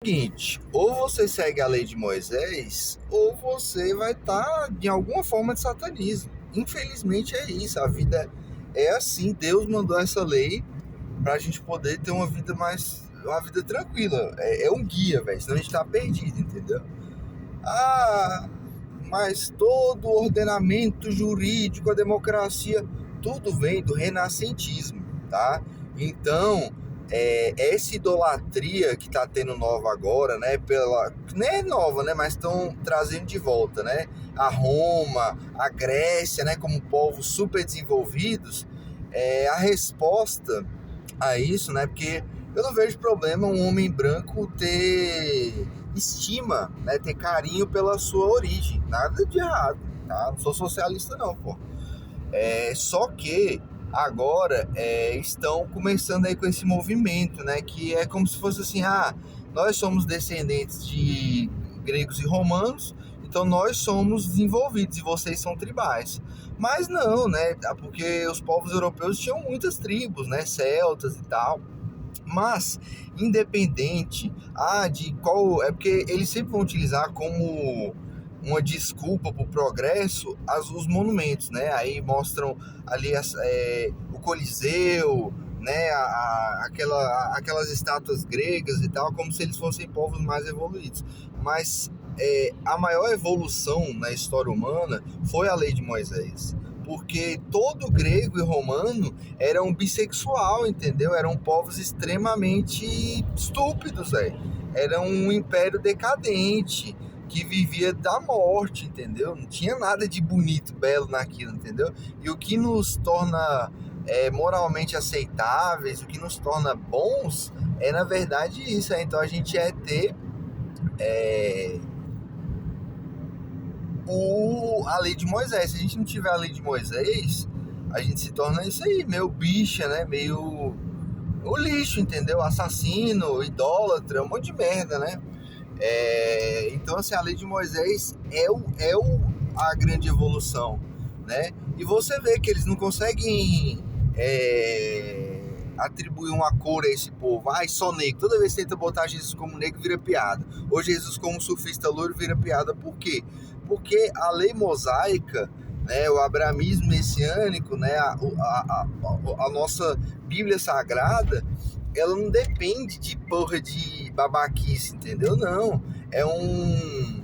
seguinte, ou você segue a lei de Moisés, ou você vai estar de alguma forma de satanismo. Infelizmente é isso, a vida é assim. Deus mandou essa lei pra gente poder ter uma vida tranquila. É um guia, velho, senão a gente tá perdido, entendeu? Ah, mas todo o ordenamento jurídico, a democracia, tudo vem do renascentismo, tá? Então, essa idolatria que tá tendo nova agora, né? Não é nova, né? Mas estão trazendo de volta, né? A Roma, a Grécia, né? Como povos super desenvolvidos, a resposta a isso, né? Porque eu não vejo problema um homem branco ter estima, né? Ter carinho pela sua origem. Nada de errado, tá? Não sou socialista não, pô. Só que agora estão começando aí com esse movimento, né? Que é como se fosse assim, nós somos descendentes de gregos e romanos, então nós somos desenvolvidos e vocês são tribais. Mas não, né? Porque os povos europeus tinham muitas tribos, né? Celtas e tal. Mas, independente de qual... É porque eles sempre vão utilizar como uma desculpa para o progresso os monumentos, né? Aí mostram ali o Coliseu, né? Aquelas estátuas gregas e tal, como se eles fossem povos mais evoluídos. Mas a maior evolução na história humana foi a lei de Moisés. Porque todo grego e romano eram bissexual, entendeu? Eram povos extremamente estúpidos, velho. Era um império decadente que vivia da morte, entendeu? Não tinha nada de bonito, belo naquilo, entendeu? E o que nos torna moralmente aceitáveis, o que nos torna bons, na verdade isso. Então a gente ter a lei de Moisés. Se a gente não tiver a lei de Moisés, a gente se torna isso aí, meio bicha, né? Meio o lixo, entendeu? Assassino, idólatra, um monte de merda, né? Então, assim, a lei de Moisés a grande evolução, né? E você vê que eles não conseguem atribuir uma cor a esse povo. Só negro. Toda vez que tenta botar Jesus como negro, vira piada. Ou Jesus como surfista loiro, vira piada. Por quê? Porque a lei mosaica, né, o abramismo messiânico, né, a nossa Bíblia Sagrada, ela não depende de porra de babaquice, entendeu? Não. É um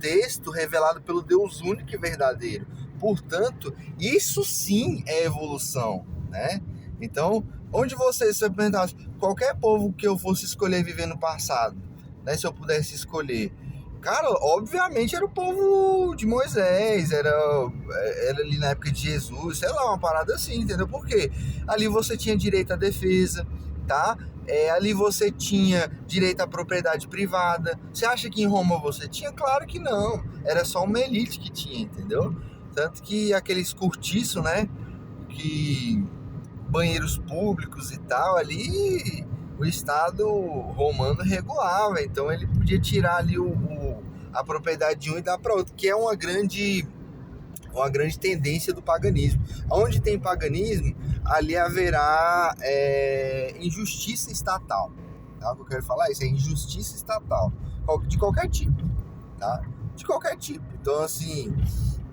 texto revelado pelo Deus único e verdadeiro. Portanto, isso sim é evolução, né? Então, onde você perguntasse, qualquer povo que eu fosse escolher viver no passado, né, se eu pudesse escolher, cara, obviamente era o povo de Moisés, era ali na época de Jesus, sei lá, uma parada assim, entendeu? Porque ali você tinha direito à defesa, tá? Ali você tinha direito à propriedade privada. Você acha que em Roma você tinha? Claro que não. Era só uma elite que tinha, entendeu? Tanto que aqueles cortiços, né? Que banheiros públicos e tal, ali o Estado romano regulava. Então ele podia tirar ali a propriedade de um e dar para outro, que é uma grande tendência do paganismo. Onde tem paganismo, ali haverá injustiça estatal. Tá? O que eu quero falar é isso, é injustiça estatal, de qualquer tipo, tá? De qualquer tipo. Então, assim,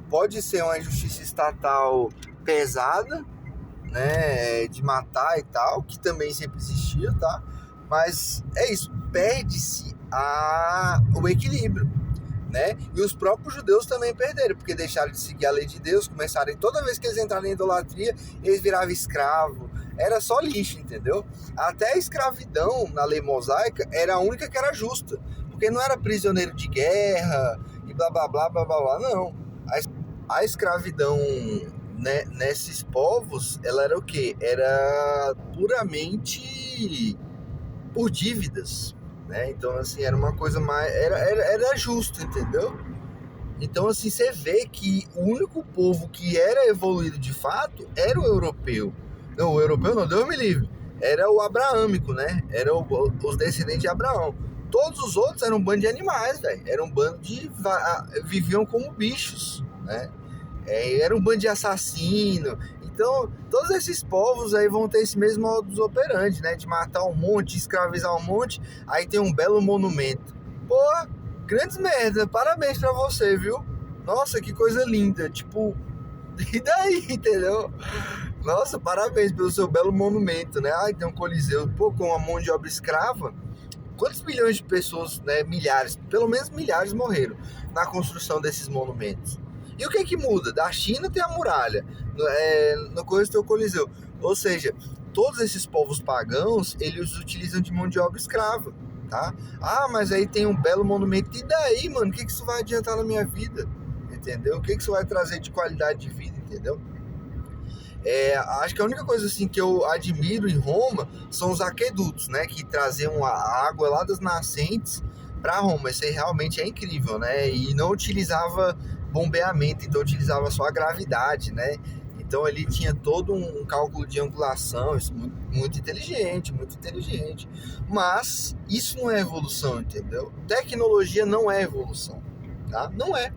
pode ser uma injustiça estatal pesada, né, de matar e tal, que também sempre existia, tá? Mas é isso, perde-se o equilíbrio, né? E os próprios judeus também perderam, porque deixaram de seguir a lei de Deus, começaram, toda vez que eles entraram em idolatria, eles viravam escravo, era só lixo, entendeu? Até a escravidão na lei mosaica era a única que era justa, porque não era prisioneiro de guerra e blá blá blá blá blá, blá não. A escravidão, né, nesses povos, ela era o quê? Era puramente por dívidas, né? Então, assim, era uma coisa mais... Era justo, entendeu? Então, assim, você vê que o único povo que era evoluído de fato era o europeu. Não, o europeu não, Deus me livre. Era o abraâmico, né? Era os descendentes de Abraão. Todos os outros eram um bando de animais, velho. Era um bando de... viviam como bichos, né? Era um bando de assassino. Então, todos esses povos aí vão ter esse mesmo modus operandi, né? De matar um monte, escravizar um monte, aí tem um belo monumento. Pô, grandes merda, parabéns pra você, viu? Nossa, que coisa linda, tipo, e daí, entendeu? Nossa, parabéns pelo seu belo monumento, né? Ai, tem um coliseu, pô, com uma mão de obra escrava. Quantos milhões de pessoas, né, milhares, pelo menos milhares morreram na construção desses monumentos? E o que é que muda? Da China tem a muralha, no coisa tem o coliseu. Ou seja, todos esses povos pagãos, eles utilizam de mão de obra escrava, tá? Ah, mas aí tem um belo monumento. E daí, mano, o que isso vai adiantar na minha vida? Entendeu? O que isso vai trazer de qualidade de vida, entendeu? Acho que a única coisa assim que eu admiro em Roma são os aquedutos, né, que traziam a água lá das nascentes para Roma. Isso aí realmente é incrível, né? E não utilizava bombeamento, então utilizava só a gravidade, né? Então ele tinha todo um cálculo de angulação, isso muito, muito inteligente, muito inteligente. Mas isso não é evolução, entendeu? Tecnologia não é evolução, tá? Não é.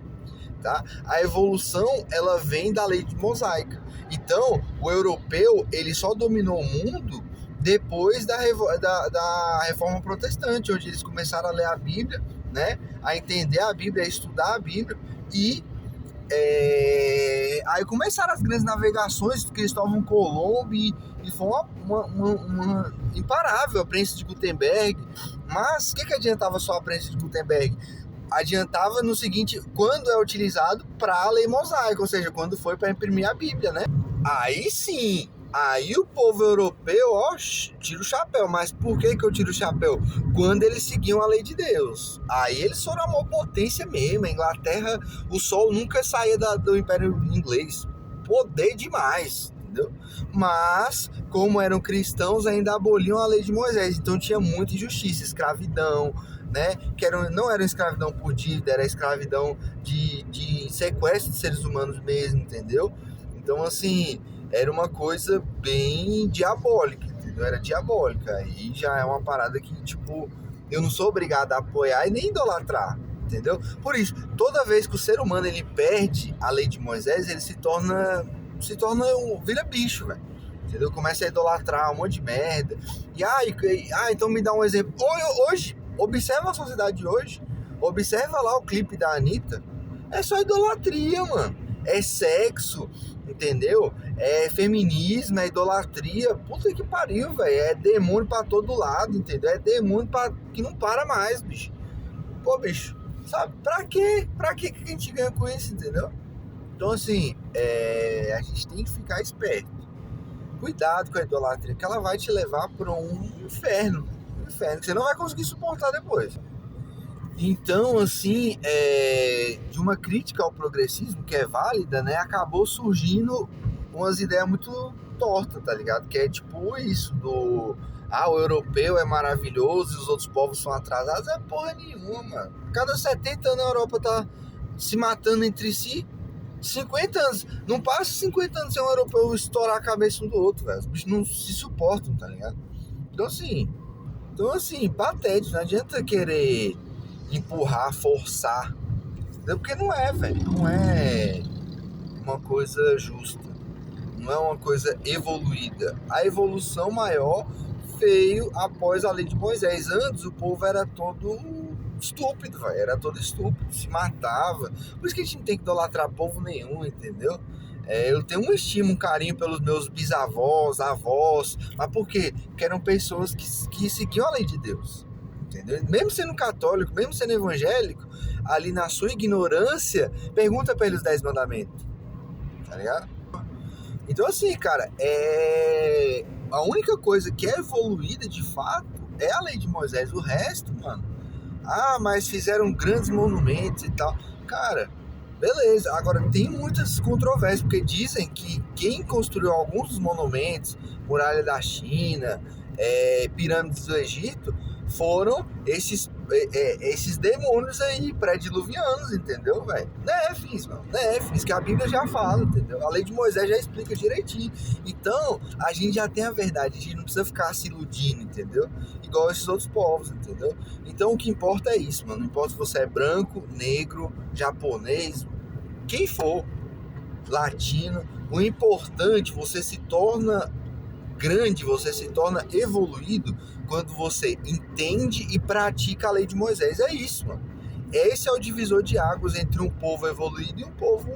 Tá? A evolução ela vem da lei de mosaica. Então, o europeu ele só dominou o mundo depois da reforma protestante, onde eles começaram a ler a Bíblia, né? A entender a Bíblia, a estudar a Bíblia e aí começaram as grandes navegações de Cristóvão Colombo e foi uma imparável a prensa de Gutenberg. Mas o que adiantava só a prensa de Gutenberg? Adiantava no seguinte, quando é utilizado para a lei mosaica, ou seja, quando foi para imprimir a Bíblia, né? Aí sim, aí o povo europeu, ó, tira o chapéu. Mas por que eu tiro o chapéu? Quando eles seguiam a lei de Deus. Aí eles foram a maior potência mesmo. A Inglaterra, o sol nunca saía do Império Inglês. Poder demais, entendeu? Mas, como eram cristãos, ainda aboliam a lei de Moisés. Então tinha muita injustiça, escravidão, né? Que não era escravidão por dívida, era escravidão de sequestro de seres humanos mesmo, entendeu? Então, assim, era uma coisa bem diabólica, entendeu? Era diabólica. Aí já é uma parada que, tipo, eu não sou obrigado a apoiar e nem idolatrar, entendeu? Por isso, toda vez que o ser humano ele perde a lei de Moisés, ele vira bicho, velho. Entendeu? Começa a idolatrar um monte de merda. Então me dá um exemplo. Hoje, observa a sociedade de hoje. Observa lá o clipe da Anitta. É só idolatria, mano. É sexo, entendeu? É feminismo, é idolatria. Puta que pariu, velho. É demônio pra todo lado, entendeu? É demônio que não para mais, bicho. Pô, bicho, sabe? Pra quê? Pra quê que a gente ganha com isso, entendeu? Então, assim, a gente tem que ficar esperto. Cuidado com a idolatria, que ela vai te levar para um inferno. Que você não vai conseguir suportar depois. Então, assim, de uma crítica ao progressismo, que é válida, né? Acabou surgindo umas ideias muito tortas, tá ligado? Que é tipo isso, o europeu é maravilhoso e os outros povos são atrasados. É porra nenhuma, mano. Cada 70 anos a Europa tá se matando entre si. 50 anos, não passa 50 anos sem um europeu estourar a cabeça um do outro, velho. Os bichos não se suportam, tá ligado? Então assim, patético, não adianta querer empurrar, forçar, entendeu? Porque não é, velho, não é uma coisa justa, não é uma coisa evoluída. A evolução maior veio após a lei de Moisés. Antes o povo era todo estúpido, véio. Era todo estúpido, se matava. Por isso que a gente não tem que idolatrar povo nenhum, entendeu? Eu tenho um estima, um carinho pelos meus bisavós, avós, mas por quê? Porque eram pessoas que seguiam a lei de Deus, entendeu? Mesmo sendo católico, mesmo sendo evangélico, ali na sua ignorância, pergunta para eles os 10 mandamentos, tá ligado? Então assim, cara, a única coisa que é evoluída de fato é a lei de Moisés. O resto, mano, mas fizeram grandes monumentos e tal. Cara, beleza. Agora, tem muitas controvérsias, porque dizem que quem construiu alguns dos monumentos, Muralha da China, Pirâmides do Egito, foram esses demônios aí, pré-diluvianos, entendeu, velho? Néfins, mano. Néfins, que a Bíblia já fala, entendeu? A lei de Moisés já explica direitinho. Então, a gente já tem a verdade, a gente não precisa ficar se iludindo, entendeu? Igual esses outros povos, entendeu? Então, o que importa é isso, mano. Não importa se você é branco, negro, japonês, quem for. latino. O importante, você se torna grande, você se torna evoluído quando você entende e pratica a lei de Moisés. É isso, mano. Esse é o divisor de águas entre um povo evoluído e um povo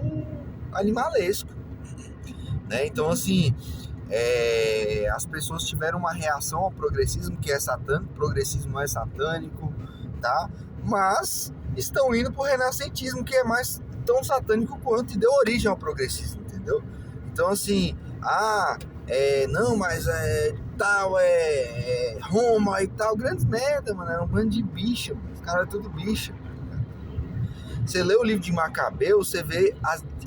animalesco, né? Então, assim, as pessoas tiveram uma reação ao progressismo que é satânico. O progressismo não é satânico, tá? Mas estão indo pro renascentismo, que é mais tão satânico quanto, e deu origem ao progressismo, entendeu? Então, assim, não, mas Roma e tal, grandes merda, mano, era um bando de bicha, mano. Os caras tudo bicha. Você lê o livro de Macabeu, você vê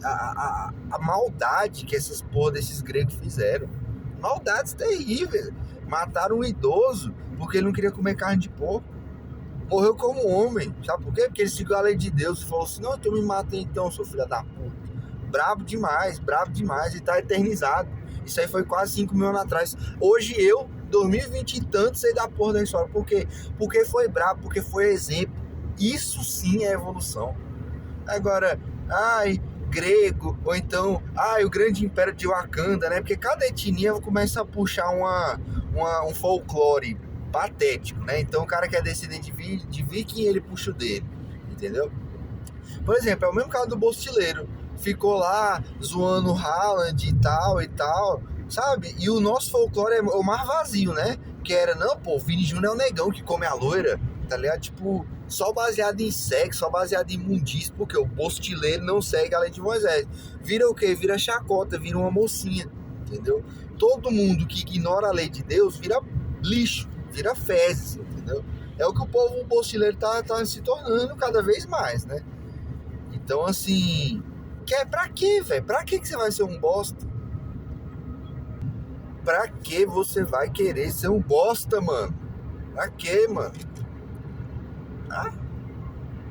a maldade que essas porra desses gregos fizeram. Maldades terríveis. Mataram um idoso porque ele não queria comer carne de porco. Morreu como homem. Sabe por quê? Porque ele seguiu a lei de Deus e falou assim: não, então me mata então, seu filho da puta. Brabo demais, e tá eternizado. Isso aí foi quase 5 mil anos atrás. Hoje 2020 e tanto, sei da porra da história. Por quê? Porque foi brabo, porque foi exemplo. Isso sim é evolução. Agora, grego, ou então, o grande império de Wakanda, né? Porque cada etnia começa a puxar um folclore patético, né? Então o cara que é descendente de viking, ele puxa o dele, entendeu? Por exemplo, é o mesmo caso do Bostileiro. Ficou lá zoando o Haaland e tal, sabe? E o nosso folclore é o mais vazio, né? Que era, não, pô, Vini Júnior é o negão que come a loira, tá ligado? Tipo, só baseado em sexo, só baseado em imundície, porque o Bostileiro não segue a lei de Moisés. Vira o quê? Vira chacota, vira uma mocinha, entendeu? Todo mundo que ignora a lei de Deus vira lixo, vira fezes, entendeu? É o que o povo Bostileiro tá se tornando cada vez mais, né? Então, assim, pra quê, velho? Pra que você vai ser um bosta? Pra que você vai querer ser um bosta, mano? Pra quê, mano?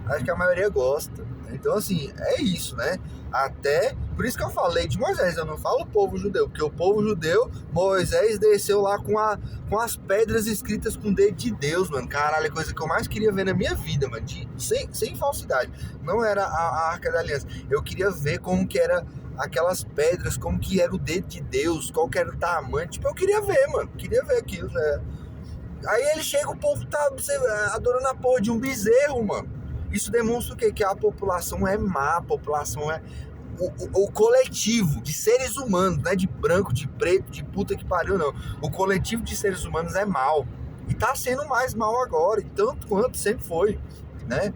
Acho que a maioria gosta. Então, assim, é isso, né? Até, por isso que eu falei de Moisés, eu não falo o povo judeu, porque o povo judeu, Moisés desceu lá com as pedras escritas com o dedo de Deus, mano. Caralho, é a coisa que eu mais queria ver na minha vida, mano, sem falsidade. Não era a Arca da Aliança, eu queria ver como que era aquelas pedras, como que era o dedo de Deus, qual que era o tamanho, tipo, eu queria ver, mano, queria ver aquilo, né? Aí ele chega, o povo tá adorando a porra de um bezerro, mano. Isso demonstra o quê? Que a população é má, a população é o coletivo de seres humanos, não é de branco, de preto, de puta que pariu, não. O coletivo de seres humanos é mal. E tá sendo mais mal agora, e tanto quanto sempre foi, né?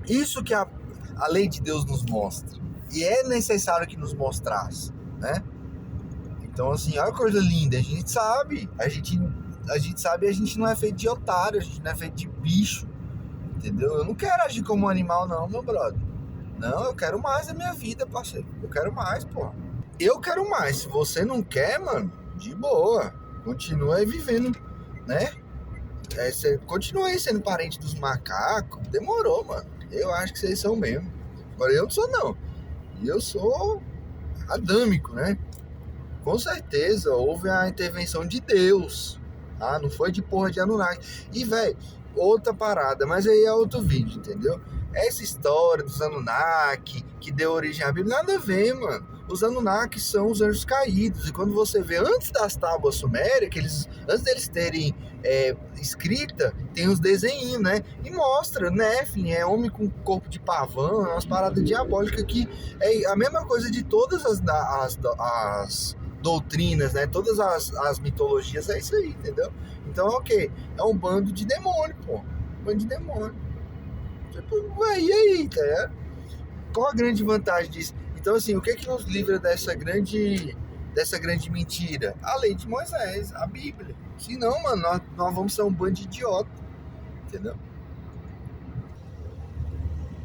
Isso que a lei de Deus nos mostra. E é necessário que nos mostrasse, né? Então, assim, olha que coisa linda. A gente sabe, a gente não é feito de otário, a gente não é feito de bicho. Entendeu? Eu não quero agir como um animal, não, meu brother. Não, eu quero mais da minha vida, parceiro. Eu quero mais, pô. Eu quero mais. Se você não quer, mano, de boa. Continua aí vivendo, né? Você continua aí sendo parente dos macacos. Demorou, mano. Eu acho que vocês são mesmo. Agora eu não sou, não. E eu sou adâmico, né? Com certeza, houve a intervenção de Deus. Ah, não foi de porra de Anunnaki. E, velho, outra parada, mas aí é outro vídeo, entendeu? Essa história dos Anunnaki, que deu origem à Bíblia, nada a ver, mano. Os Anunnaki são os anjos caídos, e quando você vê antes das tábuas sumérias, antes deles terem escrita, tem os desenhinhos, né? E mostra, Nephilim é homem com corpo de pavão, é umas paradas diabólicas que é a mesma coisa de todas as doutrinas, né? Todas as mitologias, é isso aí, entendeu? Então, ok, é um bando de demônio, pô. Um bando de demônio. Tipo, e aí, tá ligado? Qual a grande vantagem disso? Então, assim, o que nos livra dessa grande mentira? A lei de Moisés, a Bíblia. Senão, mano, nós vamos ser um bando de idiota, entendeu?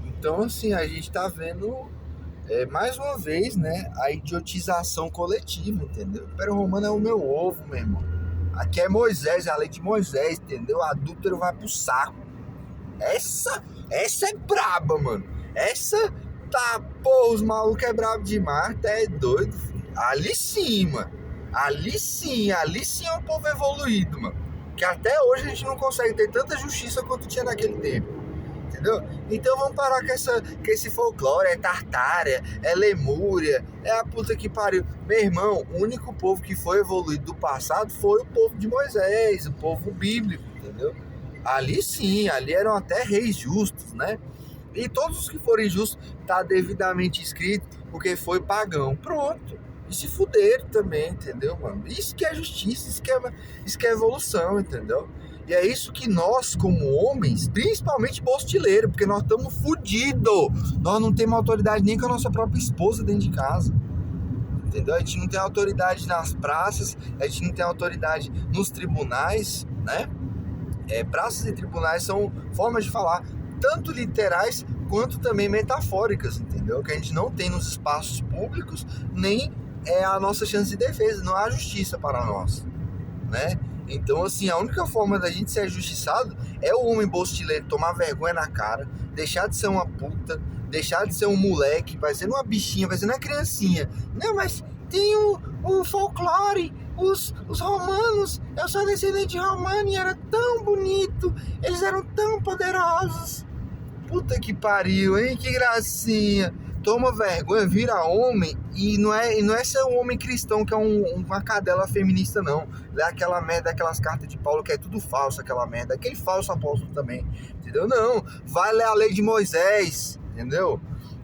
Então, assim, a gente tá vendo, mais uma vez, né, a idiotização coletiva, entendeu? O Império Romano é o meu ovo, meu irmão. Aqui é Moisés, é a lei de Moisés, entendeu? Adúltero vai pro saco. Essa é braba, mano. Essa tá, pô, os malucos é brabo demais, até é doido, filho. Ali sim, mano. Ali sim é um povo evoluído, mano. Que até hoje a gente não consegue ter tanta justiça quanto tinha naquele tempo. entendeu? Então vamos parar com esse folclore, é Tartária, é Lemúria, é a puta que pariu. Meu irmão, o único povo que foi evoluído do passado foi o povo de Moisés, o povo bíblico, entendeu? Ali sim, ali eram até reis justos, né? E todos os que forem justos tá devidamente escrito, porque foi pagão. Pronto. E se fuderam também, entendeu, mano? Isso que é justiça, isso que é evolução, entendeu? E é isso que nós, como homens, principalmente bostileiro, porque nós estamos fudidos. Nós não temos autoridade nem com a nossa própria esposa dentro de casa. Entendeu? A gente não tem autoridade nas praças, a gente não tem autoridade nos tribunais, né? Praças e tribunais são formas de falar, tanto literais quanto também metafóricas, entendeu? Que a gente não tem nos espaços públicos, nem é a nossa chance de defesa, não há justiça para nós, né? Então, assim, a única forma da gente ser justiçado é o homem bostileiro tomar vergonha na cara, deixar de ser uma puta, deixar de ser um moleque, vai ser uma bichinha, vai ser uma criancinha. Não, mas tem o folclore, os romanos, eu sou descendente romano e era tão bonito, eles eram tão poderosos. Puta que pariu, hein? Que gracinha. Toma vergonha, vira homem e não é ser um homem cristão que é uma cadela feminista, não. É aquela merda, aquelas cartas de Paulo que é tudo falso, aquela merda. Aquele falso apóstolo também, entendeu? Não, vai ler a lei de Moisés, entendeu?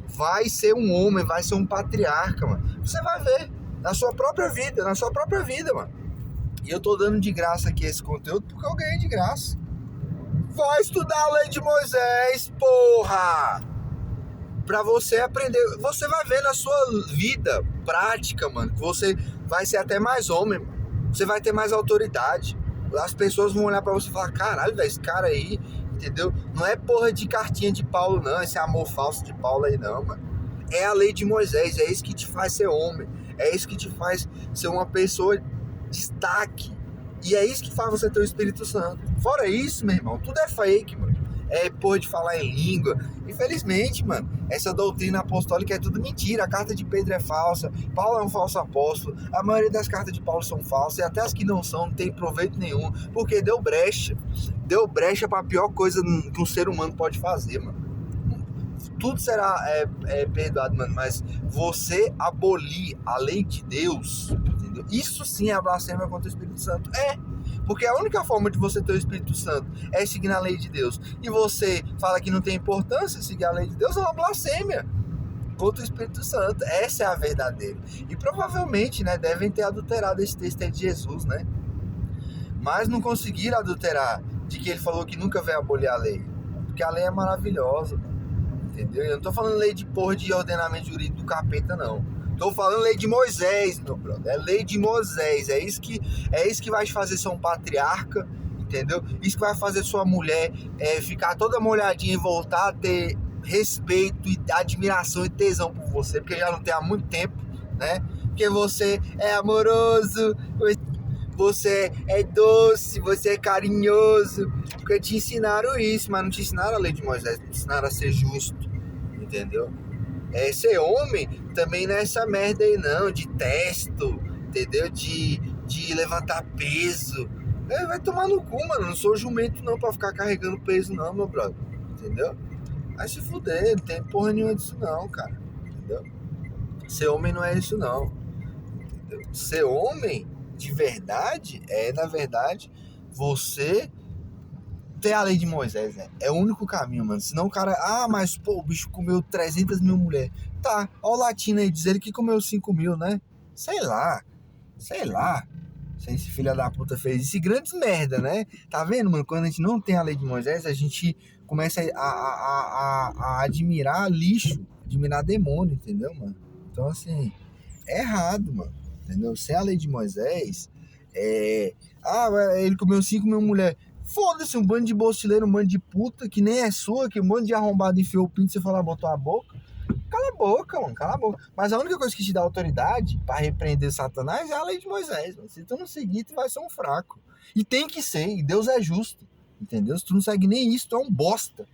Vai ser um homem, vai ser um patriarca, mano. Você vai ver na sua própria vida, mano. E eu tô dando de graça aqui esse conteúdo porque eu ganhei de graça. Vai estudar a lei de Moisés, porra! Pra você aprender, você vai ver na sua vida prática, mano, que você vai ser até mais homem, mano. Você vai ter mais autoridade. As pessoas vão olhar pra você e falar, caralho, velho, esse cara aí, entendeu? Não é porra de cartinha de Paulo, não, esse amor falso de Paulo aí, não, mano. É a lei de Moisés, é isso que te faz ser homem, é isso que te faz ser uma pessoa de destaque. E é isso que faz você ter o Espírito Santo. Fora isso, meu irmão, tudo é fake, mano. É porra de falar em língua. Infelizmente, mano, essa doutrina apostólica é tudo mentira. A carta de Pedro é falsa, Paulo é um falso apóstolo, a maioria das cartas de Paulo são falsas, e até as que não são, não tem proveito nenhum, porque deu brecha pra pior coisa que um ser humano pode fazer, mano. Tudo será perdoado, mano, mas você abolir a lei de Deus, entendeu? Isso sim é a blasfêmia contra o Espírito Santo. Porque a única forma de você ter o Espírito Santo é seguir a lei de Deus. E você fala que não tem importância seguir a lei de Deus, é uma blasfêmia contra o Espírito Santo. Essa é a verdadeira. E provavelmente, né, devem ter adulterado esse texto aí de Jesus, né? Mas não conseguiram adulterar de que ele falou que nunca vai abolir a lei. Porque a lei é maravilhosa, entendeu? Eu não tô falando lei de porra de ordenamento jurídico do capeta, não. Tô falando lei de Moisés, meu brother. É lei de Moisés. É isso que vai te fazer ser um patriarca, entendeu? Isso que vai fazer sua mulher ficar toda molhadinha e voltar a ter respeito, e admiração e tesão por você, porque já não tem há muito tempo, né? Porque você é amoroso, você é doce, você é carinhoso. Porque te ensinaram isso, mas não te ensinaram a lei de Moisés, te ensinaram a ser justo, entendeu? Ser homem também não é essa merda aí não, de testo, entendeu? De levantar peso. Vai tomar no cu, mano, não sou jumento não pra ficar carregando peso não, meu brother, entendeu? Vai se fuder, não tem porra nenhuma disso não, cara, entendeu? Ser homem não é isso não, entendeu? Ser homem de verdade na verdade, você ter a lei de Moisés, né? É o único caminho, mano. Senão o cara... mas pô, o bicho comeu 300 mil mulheres. Tá, ó o latino aí, diz ele que comeu 5 mil, né? Sei lá. Se esse filho da puta fez isso. E grandes merda, né? Tá vendo, mano? Quando a gente não tem a lei de Moisés, a gente começa a admirar lixo, admirar demônio, entendeu, mano? Então, assim, é errado, mano. Entendeu? Sem a lei de Moisés, ele comeu 5 mil mulheres. Foda-se, um bando de bostileiro, um bando de puta, que nem é sua, que um monte de arrombado enfiou o pinto e você foi lá, botou a boca. Cala a boca, mano, cala a boca. Mas a única coisa que te dá autoridade pra repreender Satanás é a lei de Moisés, mano. Se tu não seguir, tu vai ser um fraco. E tem que ser, e Deus é justo, entendeu? Se tu não segue nem isso, tu é um bosta.